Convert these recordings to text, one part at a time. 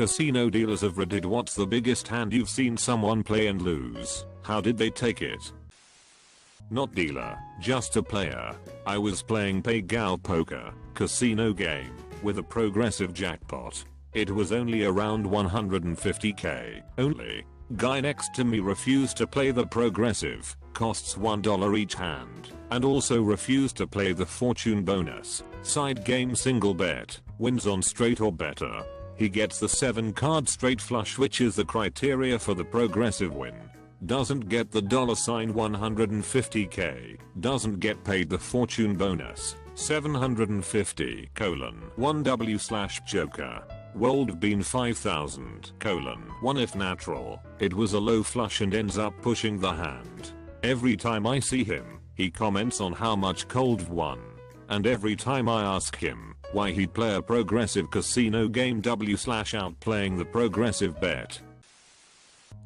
Casino dealers of Reddit, what's the biggest hand you've seen someone play and lose? How did they take it? Not dealer, just a player. I was playing Pay-Gow Poker, casino game, with a progressive jackpot. It was only around 150k. Only. Guy next to me refused to play the progressive, costs $1 each hand, and also refused to play the fortune bonus, side game single bet, wins on straight or better. He gets the 7 card straight flush, which is the criteria for the progressive win. Doesn't get the $150k, doesn't get paid the fortune bonus, 750 1W/Joker. Would been 5,000 1 if natural. It was a low flush and ends up pushing the hand. Every time I see him, he comments on how much cold won. And every time I ask him why he'd play a progressive casino game W/outplaying the progressive bet.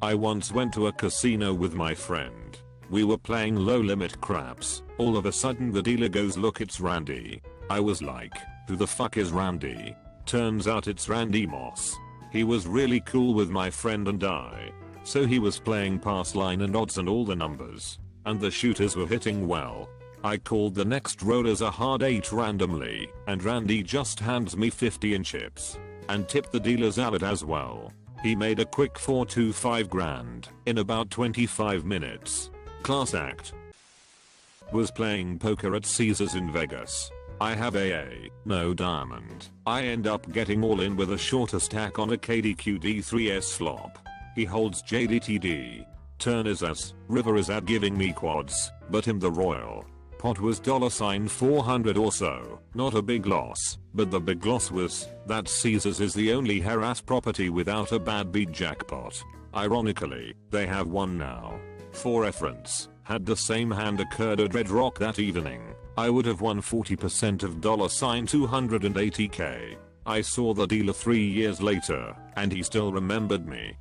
I once went to a casino with my friend. We were playing low limit craps. All of a sudden the dealer goes, "Look, it's Randy." I was like, "Who the fuck is Randy?" Turns out it's Randy Moss. He was really cool with my friend and I. So he was playing pass line and odds and all the numbers. And the shooters were hitting well. I called the next roll as a hard 8 randomly, and Randy just hands me 50 in chips. And tipped the dealer's wallet as well. He made a quick 4 to 5 grand in about 25 minutes. Class act. Was playing poker at Caesars in Vegas. I have AA, no diamond. I end up getting all in with a shorter stack on a KDQD3S flop. He holds JDTD. Turn is as, river is at giving me quads, but him the royal. Pot was $400 or so, not a big loss, but the big loss was that Caesars is the only harass property without a bad beat jackpot. Ironically, they have one now. For reference, had the same hand occurred at Red Rock that evening, I would have won 40% of $280k. I saw the dealer 3 years later, and he still remembered me.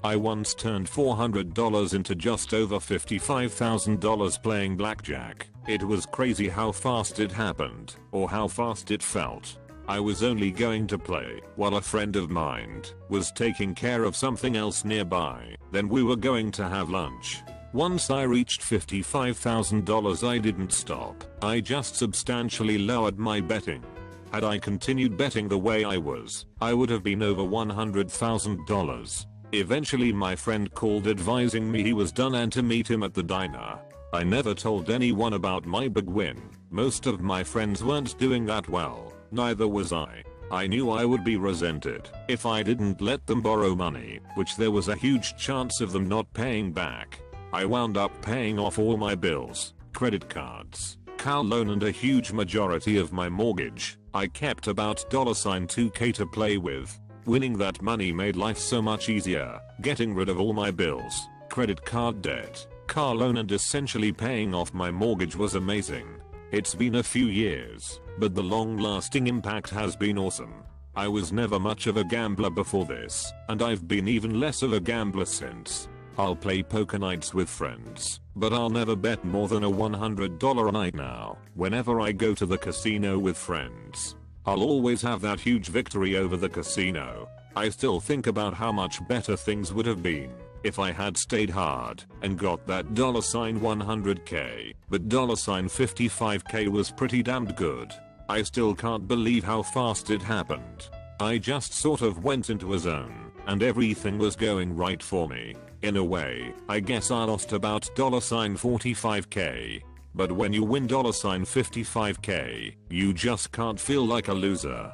I once turned $400 into just over $55,000 playing blackjack. It was crazy how fast it happened, or how fast it felt. I was only going to play while a friend of mine was taking care of something else nearby. Then we were going to have lunch. Once I reached $55,000 I didn't stop. I just substantially lowered my betting. Had I continued betting the way I was, I would have been over $100,000. Eventually my friend called advising me he was done and to meet him at the diner. I never told anyone about my big win. Most of my friends weren't doing that well, neither was I. I knew I would be resented if I didn't let them borrow money, which there was a huge chance of them not paying back. I wound up paying off all my bills, credit cards, car loan and a huge majority of my mortgage. I kept about $2k to play with. Winning that money made life so much easier. Getting rid of all my bills, credit card debt, car loan and essentially paying off my mortgage was amazing. It's been a few years, but the long-lasting impact has been awesome. I was never much of a gambler before this, and I've been even less of a gambler since. I'll play poker nights with friends, but I'll never bet more than a $100 a night now. Whenever I go to the casino with friends, I'll always have that huge victory over the casino. I still think about how much better things would have been if I had stayed hard and got that $100k, but $55k was pretty damned good. I still can't believe how fast it happened. I just sort of went into a zone, and everything was going right for me. In a way, I guess I lost about $45k. But when you win $55k, you just can't feel like a loser.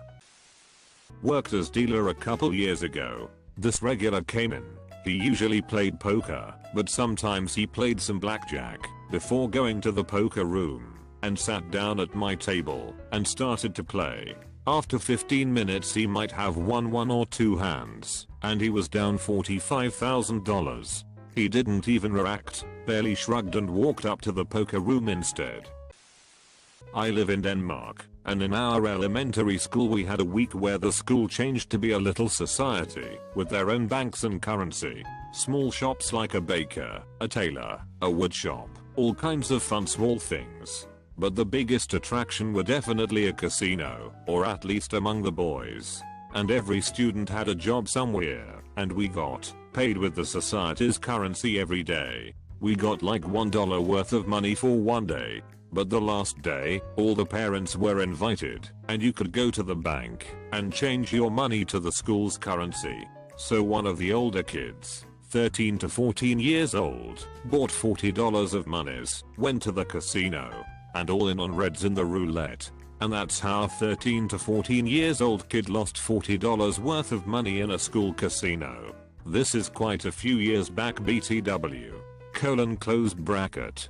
Worked as dealer a couple years ago. This regular came in. He usually played poker, but sometimes he played some blackjack before going to the poker room, and sat down at my table and started to play. After 15 minutes he might have won 1 or 2 hands, and he was down $45,000. He didn't even react, barely shrugged and walked up to the poker room instead. I live in Denmark, and in our elementary school we had a week where the school changed to be a little society, with their own banks and currency. Small shops like a baker, a tailor, a wood shop, all kinds of fun small things. But the biggest attraction were definitely a casino, or at least among the boys. and every student had a job somewhere, and we got paid with the society's currency every day. We got like $1 worth of money for one day. But the last day, all the parents were invited, and you could go to the bank and change your money to the school's currency. So one of the older kids, 13 to 14 years old, bought $40 of monies, went to the casino, and all in on reds in the roulette. And that's how a 13 to 14 years old kid lost $40 worth of money in a school casino. This is quite a few years back BTW. Close bracket.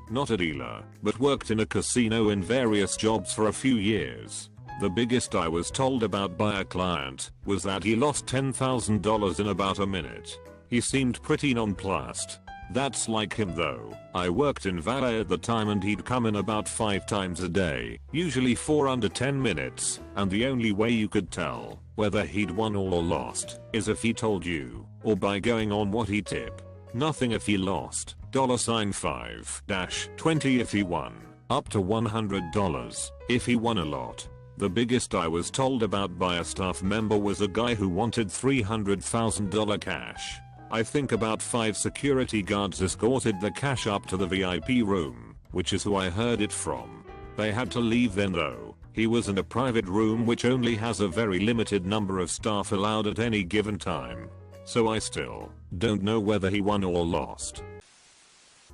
Not a dealer, but worked in a casino in various jobs for a few years. The biggest I was told about by a client was that he lost $10,000 in about a minute. He seemed pretty nonplussed. That's like him though. I worked in valet at the time and he'd come in about 5 times a day, usually for under 10 minutes, and the only way you could tell whether he'd won or lost is if he told you, or by going on what he tip. Nothing if he lost, $5-20 if he won, up to $100 if he won a lot. The biggest I was told about by a staff member was a guy who wanted $300,000 cash. I think about 5 security guards escorted the cash up to the VIP room, which is who I heard it from. They had to leave then though. He was in a private room which only has a very limited number of staff allowed at any given time. So I still don't know whether he won or lost.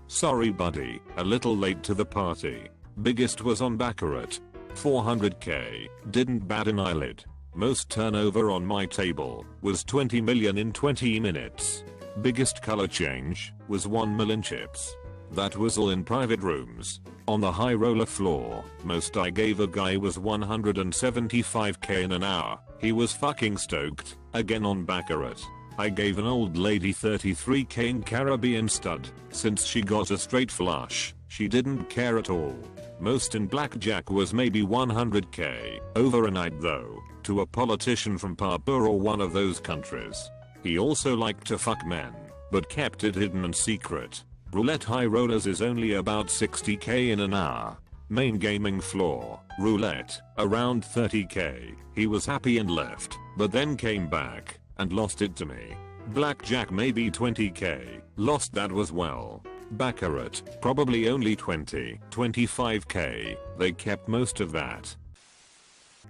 Sorry buddy, a little late to the party. Biggest was on Baccarat. 400k, didn't bat an eyelid. Most turnover on my table was 20 million in 20 minutes. Biggest color change was 1 million chips. That was all in private rooms. On the high roller floor, most I gave a guy was 175k in an hour. He was fucking stoked. Again on Baccarat, I gave an old lady 33k in Caribbean stud. Since she got a straight flush, she didn't care at all. Most in blackjack was maybe 100k, over a night though, to a politician from Papua or one of those countries. He also liked to fuck men, but kept it hidden and secret. Roulette high rollers is only about 60k in an hour. Main gaming floor, roulette, around 30k. He was happy and left, but then came back and lost it to me. Blackjack maybe 20k, lost that as well. Baccarat, probably only 25k, they kept most of that.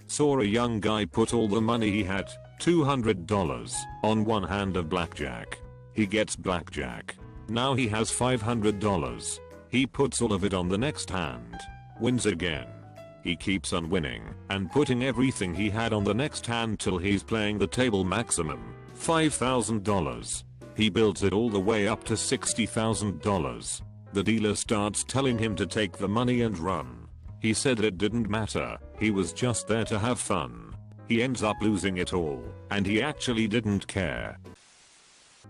Saw a young guy put all the money he had, $200, on one hand of blackjack. He gets blackjack. Now he has $500. He puts all of it on the next hand. Wins again. He keeps on winning and putting everything he had on the next hand till he's playing the table maximum, $5,000. He builds it all the way up to $60,000. The dealer starts telling him to take the money and run. He said it didn't matter, he was just there to have fun. He ends up losing it all, and he actually didn't care.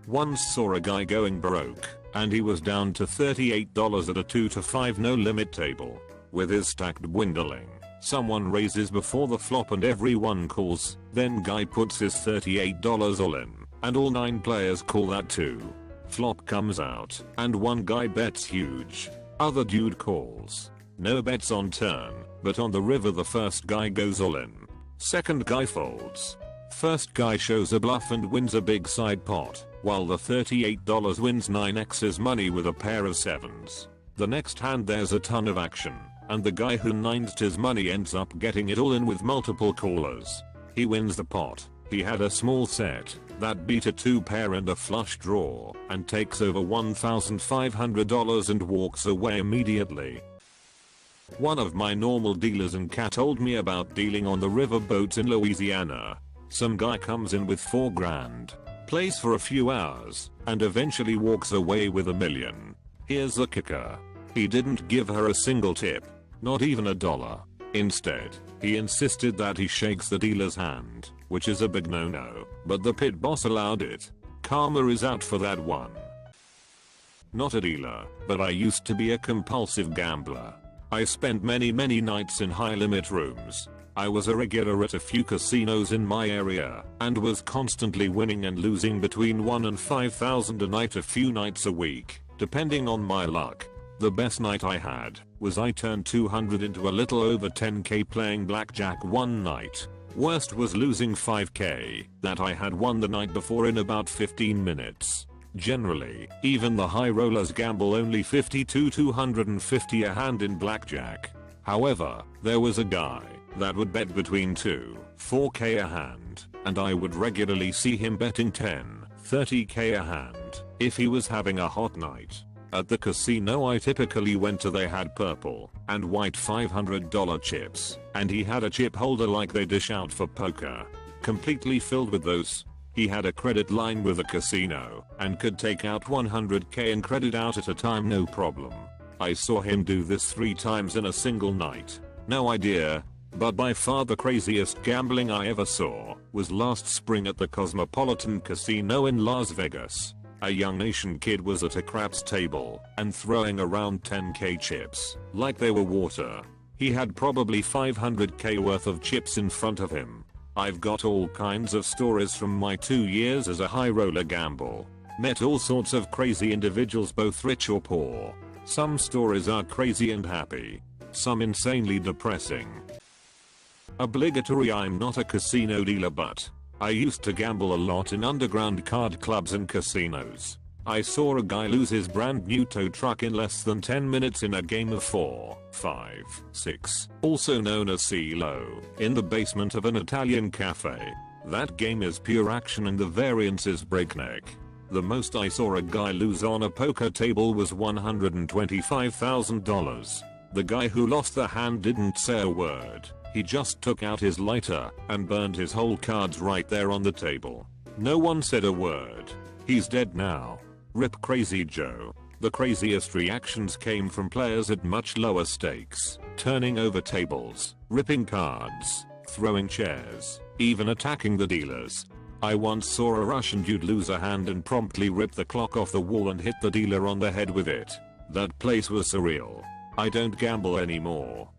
Once saw a guy going broke, and he was down to $38 at a 2 to 5 no limit table. With his stack dwindling, someone raises before the flop and everyone calls, then guy puts his $38 all in. And all 9 players call that too. Flop comes out, and one guy bets huge. Other dude calls. No bets on turn, but on the river the first guy goes all in. Second guy folds. First guy shows a bluff and wins a big side pot, while the $38 wins 9x his money with a pair of 7s. The next hand there's a ton of action, and the guy who 9'd his money ends up getting it all in with multiple callers. He wins the pot. He had a small set that beat a 2 pair and a flush draw, and takes over $1,500 and walks away immediately. One of my normal dealers in Cat told me about dealing on the river boats in Louisiana. Some guy comes in with $4 grand, plays for a few hours, and eventually walks away with $1 million. Here's the kicker. He didn't give her a single tip, not even $1. Instead, he insisted that he shakes the dealer's hand, which is a big no-no, but the pit boss allowed it. Karma is out for that one. Not a dealer, but I used to be a compulsive gambler. I spent many nights in high limit rooms. I was a regular at a few casinos in my area, and was constantly winning and losing between $1,000 and $5,000 a night a few nights a week, depending on my luck. The best night I had was I turned 200 into a little over 10k playing blackjack one night. Worst was losing 5k that I had won the night before in about 15 minutes. Generally, even the high rollers gamble only 50 to 250 a hand in blackjack. However, there was a guy that would bet between 4k a hand, and I would regularly see him betting 30k a hand if he was having a hot night. At the casino I typically went to, they had purple and white $500 chips, and he had a chip holder like they dish out for poker, completely filled with those. He had a credit line with the casino and could take out 100k in credit out at a time, no problem. I saw him do this 3 times in a single night. No idea, but by far the craziest gambling I ever saw was last spring at the Cosmopolitan Casino in Las Vegas. A young Asian kid was at a craps table and throwing around 10k chips like they were water. He had probably 500k worth of chips in front of him. I've got all kinds of stories from my 2 years as a high roller gamble. Met all sorts of crazy individuals, both rich or poor. Some stories are crazy and happy, some insanely depressing. Obligatory, I'm not a casino dealer, but I used to gamble a lot in underground card clubs and casinos. I saw a guy lose his brand new tow truck in less than 10 minutes in a game of 4, 5, 6, also known as CeeLo, in the basement of an Italian cafe. That game is pure action and the variance is breakneck. The most I saw a guy lose on a poker table was $125,000. The guy who lost the hand didn't say a word. He just took out his lighter and burned his whole cards right there on the table. No one said a word. He's dead now. Rip Crazy Joe. The craziest reactions came from players at much lower stakes, turning over tables, ripping cards, throwing chairs, even attacking the dealers. I once saw a Russian dude lose a hand and promptly rip the clock off the wall and hit the dealer on the head with it. That place was surreal. I don't gamble anymore.